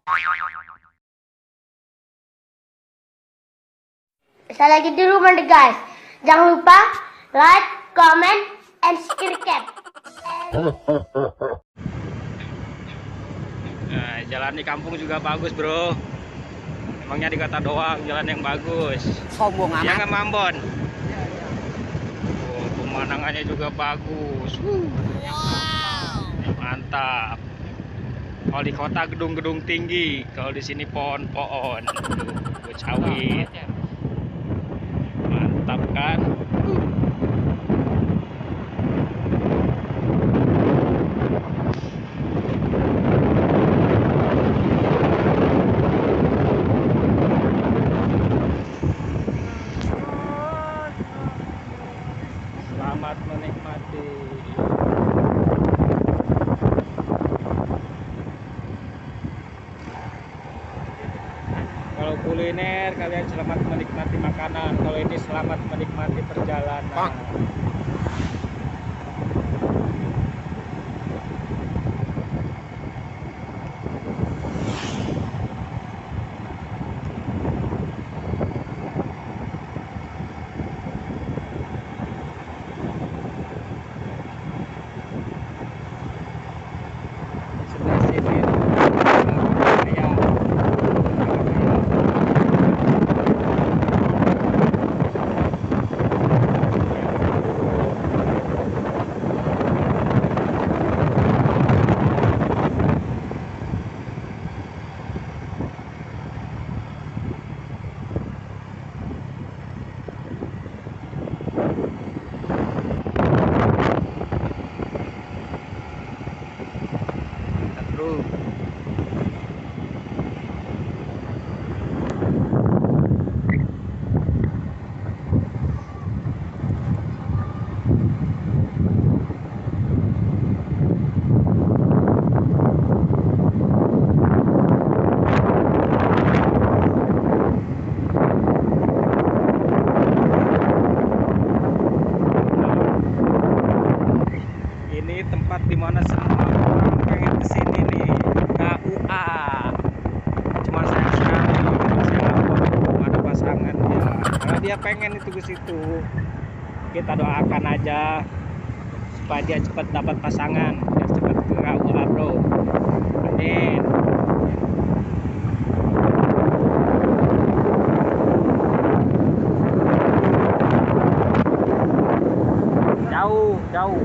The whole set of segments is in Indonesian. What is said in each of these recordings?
Saya lagi di rumah nih guys. Jangan lupa like, comment, and subscribe. Nah, jalan di kampung juga bagus bro. Emangnya di kota doang jalan yang bagus. Sombong amat. Ya nggak Mambon? Oh, pemandangannya juga bagus. Mantap. Kalau di kota gedung-gedung tinggi, kalau di sini pohon-pohon, buat sawit. Mantap kan? Selamat menikmati. Kalau kuliner kalian selamat menikmati makanan. Kalau ini selamat menikmati perjalanan. Sebelah sini ayam. Bro. Ini tempat dimana semua orang pengen kesini nih, KUA. Cuma sayang sekali saya belum ada pasangan ya. Karena dia pengen itu ke situ. Kita doakan aja supaya dia cepat dapat pasangan, biar cepat ke KUA bro. Amin. Jauh, jauh.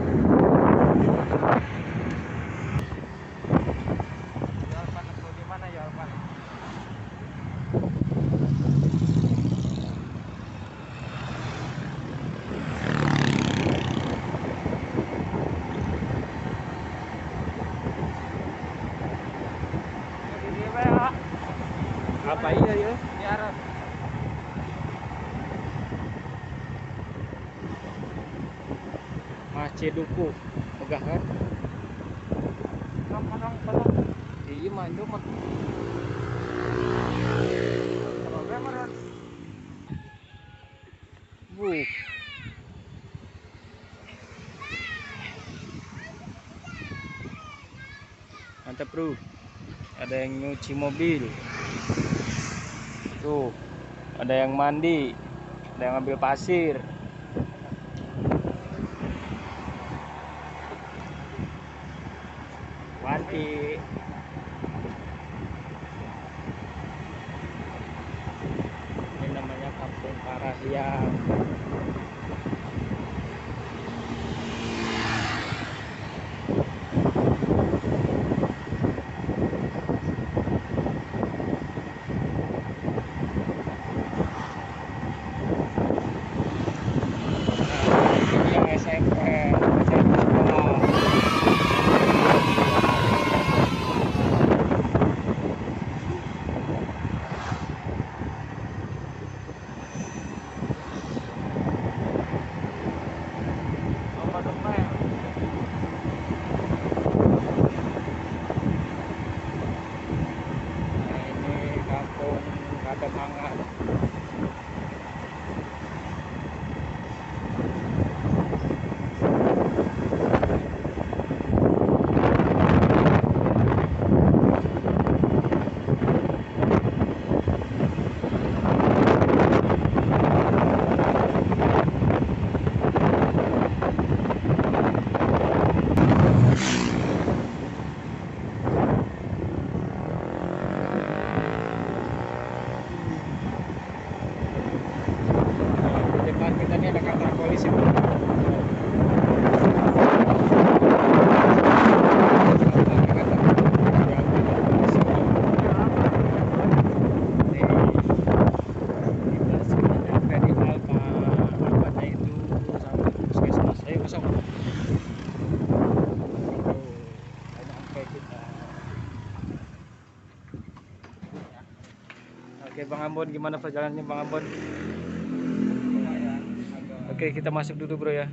Apa iya ya? Diarep. Masjid Duku, megah kan? Iya mah itu mah. Mantap bro. Ada yang nyuci mobil. Tuh, ada yang mandi, ada yang ambil pasir. Wanti. Ini namanya Kampung Parahyangan. Oke, Bang Ambon, gimana perjalanannya Bang Ambon? lumayan agak Oke, kita masuk dulu bro ya.